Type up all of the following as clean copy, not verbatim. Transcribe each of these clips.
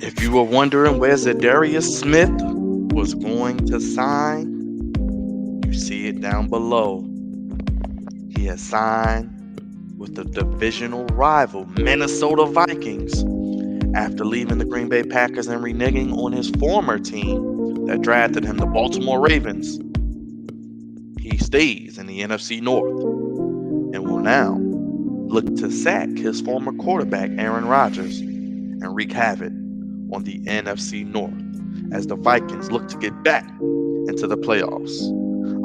If you were wondering where Za'Darius Smith was going to sign, you see it down below. He has signed with the divisional rival Minnesota Vikings after leaving the Green Bay Packers and reneging on his former team that drafted him, the Baltimore Ravens. He stays in the NFC North and will now look to sack his former quarterback Aaron Rodgers and wreak havoc on the NFC North as the Vikings look to get back into the playoffs.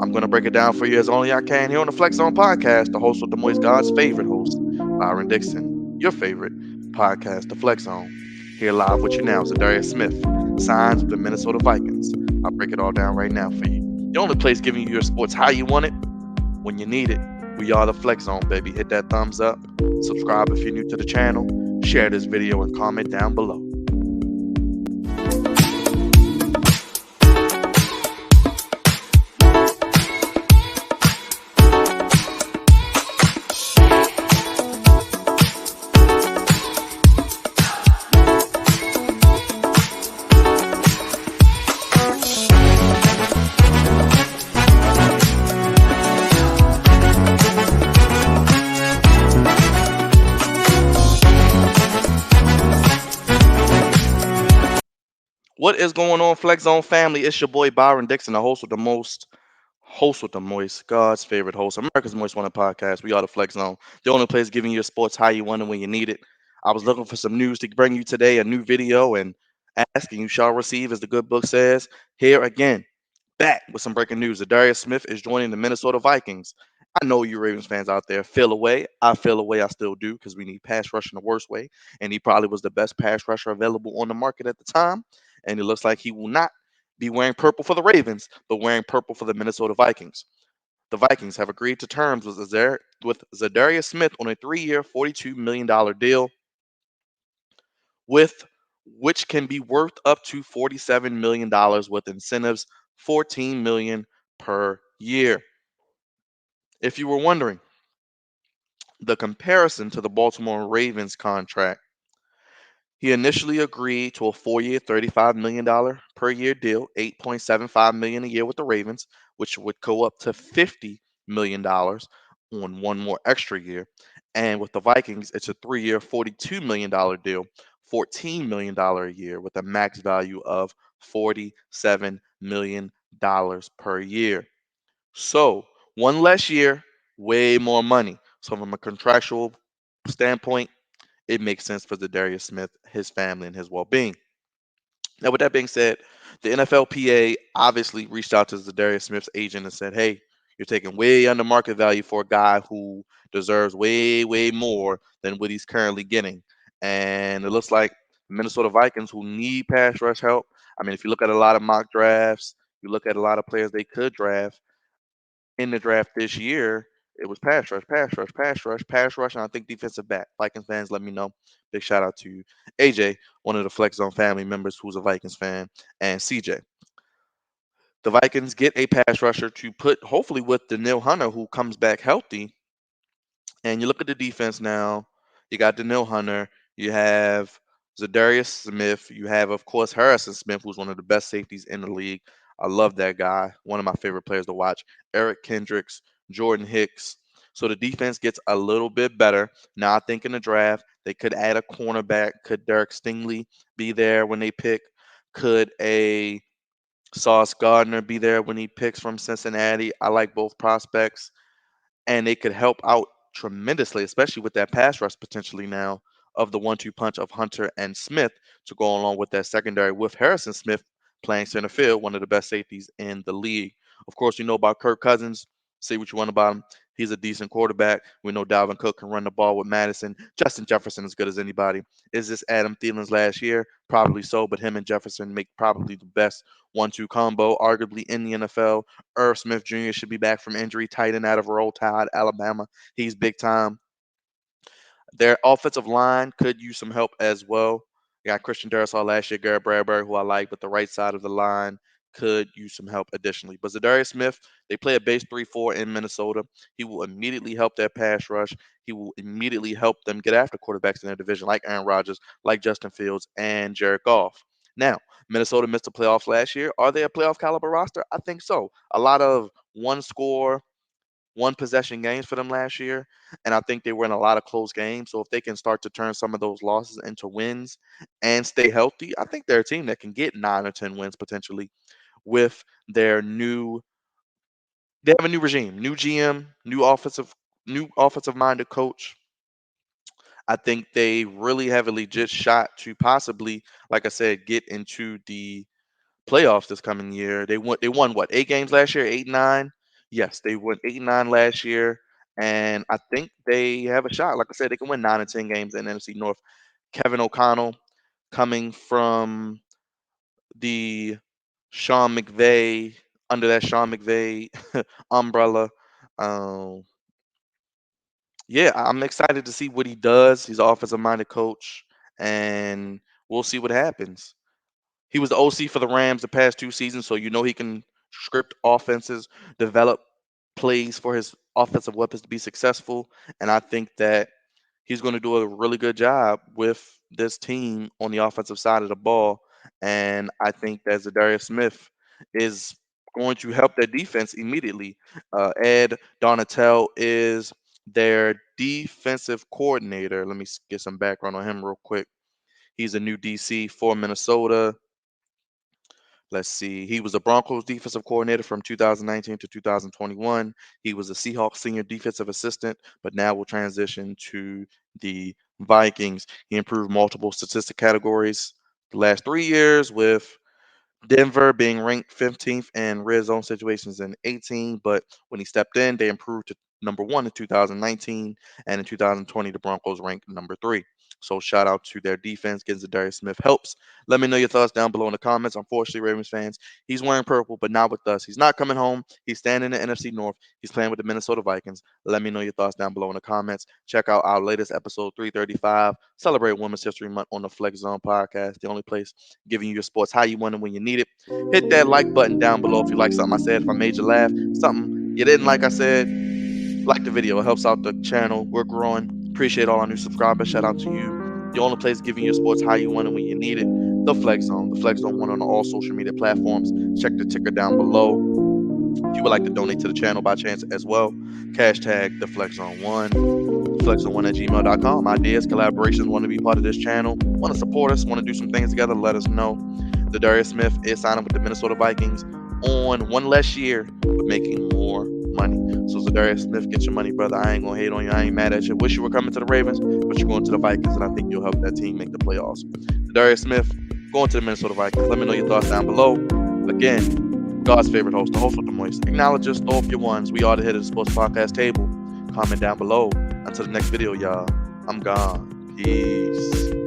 I'm going to break it down for you as only I can here on the Flex Zone podcast, the host of the Moist God's favorite host, Byron Dixon, your favorite podcast, the Flex Zone. Here live with you now, Za'Darius Smith signs with the Minnesota Vikings. I'll break it all down right now for you. The only place giving you your sports how you want it, when you need it. We are the Flex Zone, baby. Hit that thumbs up, subscribe if you're new to the channel, share this video, and comment down below. What is going on, Flex Zone family? It's your boy Byron Dixon, the host with the moist, God's favorite host, America's Most Wanted podcast. We are the Flex Zone, the only place giving you your sports how you want it when you need it. I was looking for some news to bring you today, a new video, and asking you shall receive, as the good book says. Here again, back with some breaking news. Za'Darius Smith is joining the Minnesota Vikings. I know you Ravens fans out there feel away. I feel away. I still do, because we need pass rush in the worst way. And he probably was the best pass rusher available on the market at the time. And it looks like he will not be wearing purple for the Ravens, but wearing purple for the Minnesota Vikings. The Vikings have agreed to terms with Za'Darius Smith on a 3-year, $42 million deal, with which can be worth up to $47 million with incentives, $14 million per year. If you were wondering, the comparison to the Baltimore Ravens contract, he initially agreed to a 4-year, $35 million per year deal, $8.75 million a year with the Ravens, which would go up to $50 million on one more extra year. And with the Vikings, it's a 3-year, $42 million deal, $14 million a year with a max value of $47 million per year. So one less year, way more money. So from a contractual standpoint, it makes sense for Za'Darius Smith, his family, and his well-being. Now, with that being said, the NFLPA obviously reached out to Za'Darius Smith's agent and said, "Hey, you're taking way under market value for a guy who deserves way, way more than what he's currently getting." And it looks like the Minnesota Vikings, who need pass rush help. I mean, if you look at a lot of mock drafts, you look at a lot of players they could draft in the draft this year, it was pass rush, pass rush, pass rush, pass rush, and I think defensive back. Vikings fans, let me know. Big shout out to AJ, one of the Flex Zone family members who's a Vikings fan, and CJ. The Vikings get a pass rusher to put, hopefully, with Daniil Hunter, who comes back healthy. And you look at the defense now. You got Daniil Hunter. You have Za'Darius Smith. You have, of course, Harrison Smith, who's one of the best safeties in the league. I love that guy. One of my favorite players to watch. Eric Kendricks, Jordan Hicks. So the defense gets a little bit better. Now I think in the draft, they could add a cornerback. Could Derek Stingley be there when they pick? Could a Sauce Gardner be there when he picks from Cincinnati? I like both prospects, and they could help out tremendously, especially with that pass rush potentially now of the 1-2 punch of Hunter and Smith to go along with that secondary with Harrison Smith playing center field, one of the best safeties in the league. Of course, you know about Kirk Cousins. Say what you want about him. He's a decent quarterback. We know Dalvin Cook can run the ball with Madison. Justin Jefferson as good as anybody. Is this Adam Thielen's last year? Probably so, but him and Jefferson make probably the best 1-2 combo, arguably in the NFL. Irv Smith Jr. should be back from injury, tight end out of Roll Tide, Alabama. He's big time. Their offensive line could use some help as well. You got Christian Darrisaw last year, Garrett Bradbury, who I like, but the right side of the line could use some help additionally. But Za'Darius Smith, they play a base 3-4 in Minnesota. He will immediately help their pass rush. He will immediately help them get after quarterbacks in their division, like Aaron Rodgers, like Justin Fields, and Jared Goff. Now, Minnesota missed the playoffs last year. Are they a playoff caliber roster? I think so. A lot of one score, one possession games for them last year, and I think they were in a lot of close games. So if they can start to turn some of those losses into wins and stay healthy, I think they're a team that can get 9 or 10 wins potentially with their new. They have a new regime, new GM, new offensive minded coach. I think they really have a legit shot to possibly, like I said, get into the playoffs this coming year. They won what, 8 games last year, 8 and 9. Yes, they won 8 and 9 last year, and I think they have a shot. Like I said, they can win 9 or 10 games in the NFC North. Kevin O'Connell, coming from the Sean McVay, under that Sean McVay umbrella. Um, yeah, I'm excited to see what he does. He's an offensive minded coach, and we'll see what happens. He was the OC for the Rams the past 2 seasons, so you know he can script offenses, develop plays for his offensive weapons to be successful. And I think that he's going to do a really good job with this team on the offensive side of the ball. And I think that Za'Darius Smith is going to help their defense immediately. Ed Donatel is their defensive coordinator. Let me get some background on him real quick. He's a new DC for Minnesota. Let's see. He was a Broncos defensive coordinator from 2019 to 2021. He was a Seahawks senior defensive assistant, but now will transition to the Vikings. He improved multiple statistic categories the last 3 years, with Denver being ranked 15th in red zone situations in 18, but when he stepped in, they improved to number one in 2019, and in 2020, the Broncos ranked number three. So shout out to their defense. Getting Za'Darius Smith helps. Let me know your thoughts down below in the comments. Unfortunately, Ravens fans, he's wearing purple, but not with us. He's not coming home. He's staying in the NFC North. He's playing with the Minnesota Vikings. Let me know your thoughts down below in the comments. Check out our latest episode 335. Celebrate Women's History Month on the Flex Zone podcast, the only place giving you your sports how you want it when you need it. Hit that like button down below if you like something I said, if I made you laugh, something you didn't like I said. Like the video. It helps out the channel. We're growing. Appreciate all our new subscribers. Shout out to you. The only place giving you sports how you want it when you need it. The Flex Zone. The Flex Zone 1 on all social media platforms. Check the ticker down below. If you would like to donate to the channel by chance as well, hashtag the Flex Zone 1. Flexon1 at gmail.com. Ideas, collaborations, want to be part of this channel, want to support us, want to do some things together, let us know. Za'Darius Smith is signing with the Minnesota Vikings on one less year, but making more money. So Za'Darius Smith, get your money, brother. I ain't gonna hate on you. I ain't mad at you. Wish you were coming to the Ravens, but you're going to the Vikings, and I think you'll help that team make the playoffs. Za'Darius Smith going to the Minnesota Vikings. Let me know your thoughts down below. Again, God's favorite host, the host with the moist. Acknowledge us, throw up your ones. We are the head of the sports podcast table. Comment down below. Until the next video, y'all. I'm gone. Peace.